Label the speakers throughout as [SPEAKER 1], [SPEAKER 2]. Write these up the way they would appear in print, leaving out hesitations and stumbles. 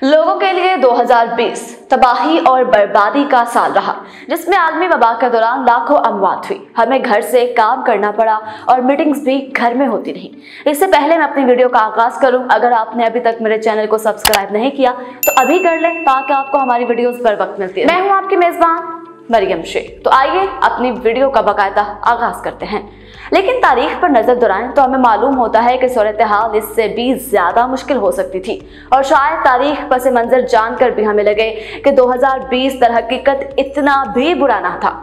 [SPEAKER 1] लोगों के लिए 2020 तबाही और बर्बादी का साल रहा, जिसमें आलमी वबा के दौरान लाखों अमवात हुई। हमें घर से काम करना पड़ा और मीटिंग्स भी घर में होती रही। इससे पहले मैं अपनी वीडियो का आगाज करूं, अगर आपने अभी तक मेरे चैनल को सब्सक्राइब नहीं किया तो अभी कर लें ताकि आपको हमारी वीडियोस बर वक्त मिलती है। मैं हूं आपकी मेजबान मरियम शेख। तो आइए अपनी वीडियो का बाकायदा आगाज करते हैं। लेकिन तारीख पर नजर दौड़ाएं तो हमें मालूम होता है कि सूरत हाल इससे भी ज्यादा मुश्किल हो सकती थी, और शायद तारीख पस मंजर जानकर भी हमें लगे कि 2020 दर हकीकत इतना भी बुरा ना था।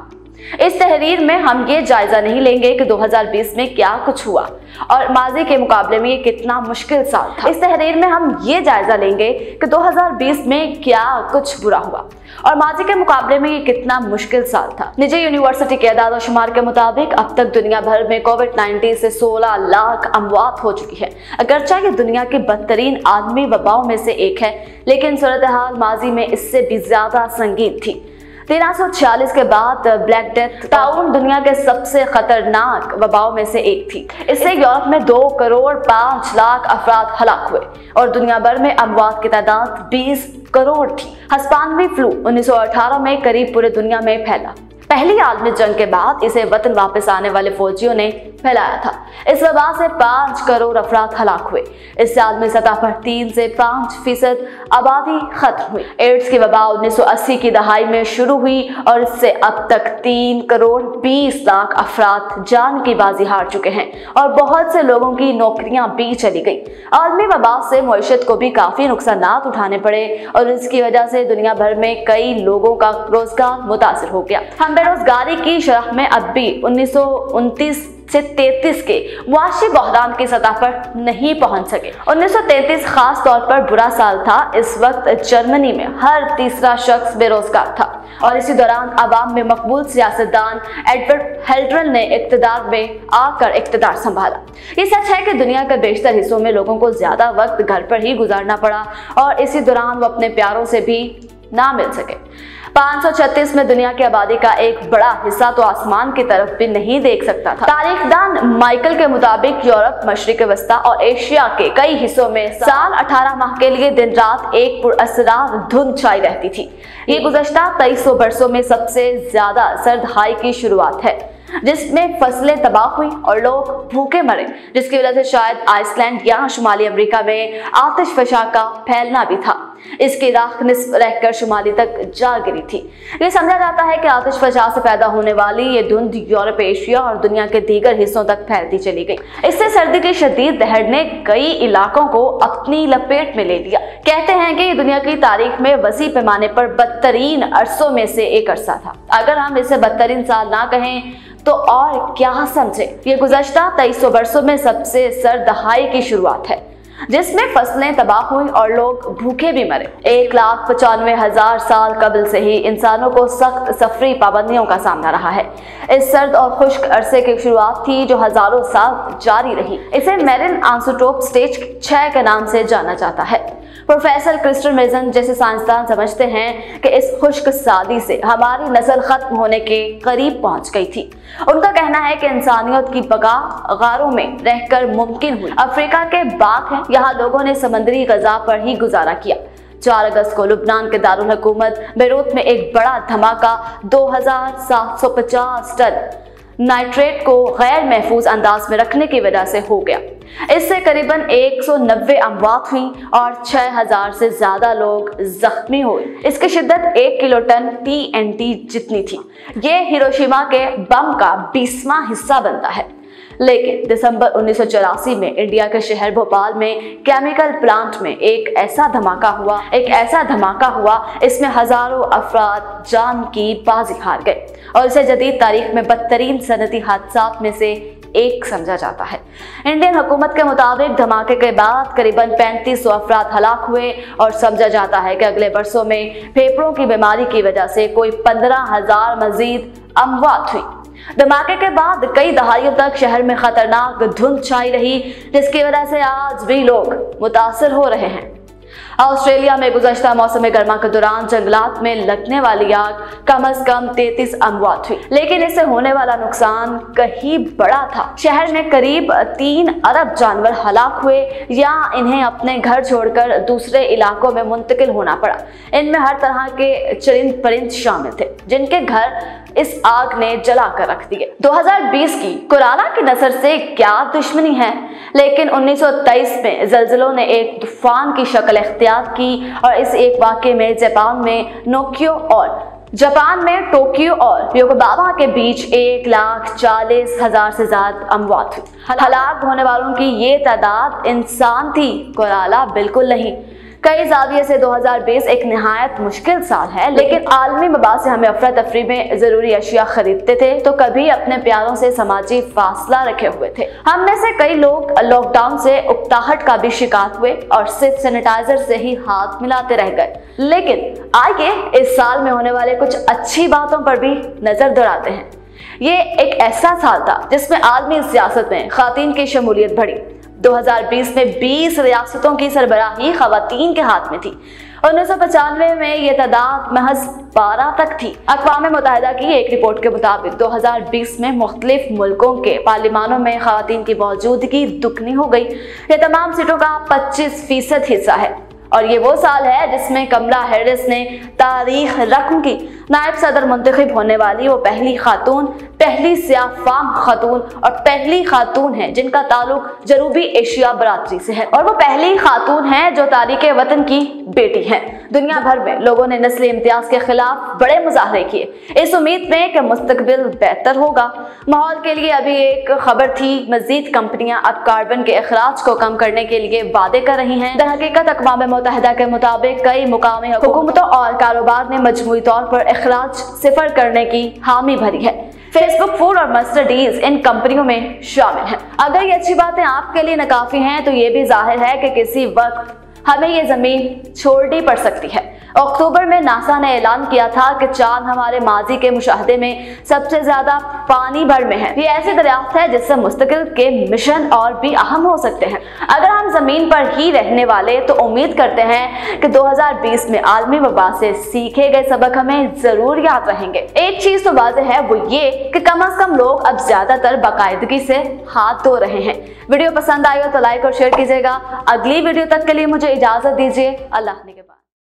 [SPEAKER 1] इस तहरीर में हम ये जायजा नहीं लेंगे कि 2020 में क्या कुछ हुआ और माजी के मुकाबले में ये कितना मुश्किल साल था। इस तहरीर में हम ये जायजा लेंगे कि 2020 में क्या कुछ बुरा हुआ और माजी के मुकाबले में ये कितना मुश्किल साल था। निजी यूनिवर्सिटी के अदाद शुमार के मुताबिक अब तक दुनिया भर में कोविड-19 से 16 लाख अमवात हो चुकी है। अगरचे ये दुनिया की बदतरीन आदमी वबाओं में से एक है, लेकिन सूरत हाल माजी में इससे भी ज्यादा संगीन थी। 1346 के बाद ब्लैक डेथ ताउन दुनिया के सबसे खतरनाक वबाओं में से एक थी। इससे यूरोप में 2 करोड़ 5 लाख अफराद हलाक हुए और दुनिया भर में अमवात की तादाद 20 करोड़ थी। हस्पानवी फ्लू 1918 में करीब पूरे दुनिया में फैला। पहली आलमी जंग के बाद इसे वतन वापस आने वाले फौजियों ने फैलाया था। इस वबा से 5 करोड़ अफराद हलाक हुए। इससे आलमी सतह पर 3 से 5% आबादी खत्म हुई। एड्स की वबा 1980 की दहाई में शुरू हुई और इससे अब तक 3 करोड़ 20 लाख अफराद जान की बाजी हार चुके हैं और बहुत से लोगों की नौकरियां भी चली गई। आलमी वबा से मईशत को भी काफी नुकसान उठाने पड़े और इसकी वजह से दुनिया भर में कई लोगों का रोजगार मुतासिर हो गया। हम बेरोजगारी की शरह में अब भी 1929 से 33 के मुआशी बहरान की सतह पर नहीं पहुंच सके। 1933 खास तौर पर बुरा साल था। इस वक्त जर्मनी में हर तीसरा शख्स बेरोजगार था और इसी दौरान अवाम में मकबूल सियासतदान एडवर्ड हेल्ड्रल ने इक्तदार में आकर इक्तदार संभाला। ये सच है कि दुनिया के बेशतर हिस्सों में लोगों को ज्यादा वक्त घर पर ही गुजारना पड़ा और इसी दौरान वो अपने प्यारों से भी ना मिल सके। 536 में दुनिया की आबादी का एक बड़ा हिस्सा तो आसमान की तरफ भी नहीं देख सकता था। तारीखदान माइकल के मुताबिक यूरोप, मशरिक वस्ता और एशिया के कई हिस्सों में साल 18 माह के लिए दिन रात एक पुरअसरार धुंध छाई रहती थी। ये गुज़श्ता 2300 बरसों में सबसे ज्यादा सर्द हाई की शुरुआत है, जिसमें फसलें तबाह हुई और लोग भूखे मरे, जिसकी वजह से शायद आइसलैंड या शुमाली अमेरिका में आतिश फशा का फैलना भी था। इसकी राख निस्फ रहकर शुमाली तक जा गिरी थी। ये समझा जाता है कि आतिश फशा से पैदा होने वाली ये धुंध यूरोप, एशिया और दुनिया के दीगर हिस्सों तक फैलती चली गई। इससे सर्दी की शदीद लहर ने कई इलाकों को अपनी लपेट में ले लिया। कहते हैं कि ये दुनिया की तारीख में वसी पैमाने पर बदतरीन अरसों में से एक अरसा था। अगर हम इसे बदतरीन साल ना कहें तो और क्या समझे। ये गुज़श्ता 2300 बरसों में सबसे सर्द दहाई की शुरुआत है, जिसमें फसलें तबाह हुई और लोग भूखे भी मरे। 1,95,000 साल कबल से ही इंसानों को सख्त सफरी पाबंदियों का सामना रहा है। इस सर्द और खुश्क अरसे की शुरुआत थी जो हजारों साल जारी रही। इसे मेरिन आंसोटोप स्टेज 6 के नाम से जाना जाता है। प्रोफेसर क्रिस्टल मेजन जैसे साइंसदान समझते हैं कि इस खुश्क सादी से हमारी नस्ल खत्म होने के करीब पहुंच गई थी। उनका कहना है कि इंसानियत की बका गारों में रहकर मुमकिन हुई। अफ्रीका के बाग हैं, यहाँ लोगों ने समुद्री ग़ज़ा पर ही गुजारा किया। 4 अगस्त को लुबनान के दारुल हुकूमत बेरूत में एक बड़ा धमाका 2750 टन नाइट्रेट को गैर महफूज अंदाज में रखने की वजह से हो गया। इससे करीबन 190 अमवात हुई और 6000 से ज्यादा लोग जख्मी हुए। इसकी शिद्दत 1 किलोटन TNT जितनी थी। ये हिरोशिमा के बम का 20वां हिस्सा बनता है। लेकिन दिसंबर 1984 में इंडिया के शहर भोपाल में केमिकल प्लांट में एक ऐसा धमाका हुआ इसमें हजारों अफराद जान की बाजी हार गए और इसे जदीद तारीख में बदतरीन सनती हादसात में से एक समझा जाता है। इंडियन हुकूमत के मुताबिक धमाके के बाद करीबन 3500 अफराद हलाक हुए और समझा जाता है कि अगले बरसों में फेफड़ों की बीमारी की वजह से कोई 15,000 मजीद अमवात हुई। धमाके के बाद कई दहाइयों तक शहर में खतरनाक धुंध छाई रही, जिसकी वजह से आज भी लोग मुतासिर हो रहे हैं। ऑस्ट्रेलिया में गुज़श्ता मौसम गर्मा के दौरान जंगलात में लगने वाली आग कम से कम 33 अमवात हुई, लेकिन इससे होने वाला नुकसान कहीं बड़ा था। शहर में करीब 3 अरब जानवर हलाक हुए या इन्हें अपने घर छोड़कर दूसरे इलाकों में मुंतकिल होना पड़ा। इनमें हर तरह के चरिंद परिंद शामिल थे जिनके घर इस आग ने जला कर रख दिए। 2020 की कोरोना की नजर से क्या दुश्मनी है, लेकिन 1923 में ज़लज़लों ने एक तूफान की शक्ल इख्तियार की और इस एक वाक़ये में जापान में टोक्यो और योकोहामा के बीच 1,40,000 से ज्यादा अमवात हुई। हलाक होने वालों की ये तादाद इंसान थी, कोराला बिल्कुल नहीं। कई जाविये से 2020 एक निहायत मुश्किल साल है, लेकिन आलमी वबा से हमें अफरा तफरी में जरूरी अशिया खरीदते थे तो कभी अपने प्यारों से समाजी फासला रखे हुए थे। हम में से कई लोग लॉकडाउन से उकताहट का भी शिकार हुए और सिर्फ सैनिटाइजर से ही हाथ मिलाते रह गए। लेकिन आइए इस साल में होने वाले कुछ अच्छी बातों पर भी नजर दौड़ाते हैं। ये एक ऐसा साल था जिसमें आलमी सियासत में ख़वातीन की शमूलियत बढ़ी। 2020 में 20 रियासतों की सरबराही ख़वातीन के हाथ में थी। 1995 में ये तादाद महज 12 तक थी। अक़वाम मुत्तहिदा की एक रिपोर्ट के मुताबिक 2020 में मुख्तलिफ मुल्कों के पार्लिमानों में ख़वातीन की मौजूदगी दुगनी हो गई। ये तमाम सीटों का 25% हिस्सा है और ये वो साल है जिसमें कमला हैरिस ने तारीख रकम की। नायब सदर मुंतखब होने वाली वो पहली खातून, पहली सियाह फाम खातून और पहली खातून है जिनका ताल्लुक जनूबी एशिया बरादरी से है और वो पहली खातून है जो तारीके वतन की बेटी है। दुनिया भर में लोगों ने नस्ली इम्तियाज के खिलाफ बड़े मुजाहरे किए इस उम्मीद में कि मुस्तकबिल बेहतर होगा। माहौल के लिए अभी एक खबर थी, मजीद कंपनियां अब कार्बन के अखराज को कम करने के लिए वादे कर रही हैं। दरहकीकत अक़वाम मुत्तहिदा के मुताबिक कई मुकामी हुकूमतों और कारोबार ने मजमूई तौर पर अखराज सिफर करने की हामी भरी है। फेसबुक, फूड और मर्सिडीज इन कंपनियों में शामिल हैं। अगर ये अच्छी बातें आपके लिए नाकाफी हैं तो ये भी जाहिर है कि किसी वक्त हमें ये जमीन छोड़नी पड़ सकती है। अक्टूबर में नासा ने ऐलान किया था कि चांद हमारे माजी के मुशाहदे में सबसे ज्यादा पानी भर में है। ये ऐसी दरियाफ्त है जिससे मुस्तकिल के मिशन और भी अहम हो सकते हैं। अगर हम जमीन पर ही रहने वाले तो उम्मीद करते हैं कि 2020 में आलमी वबा से सीखे गए सबक हमें जरूर याद रहेंगे। एक चीज तो वाज़ेह है, वो ये कि कम से कम लोग अब ज्यादातर बाकायदगी से हाथ धो रहे हैं। वीडियो पसंद आई हो तो लाइक और शेयर कीजिएगा। अगली वीडियो तक के लिए मुझे इजाजत दीजिए। अल्लाह के बाद।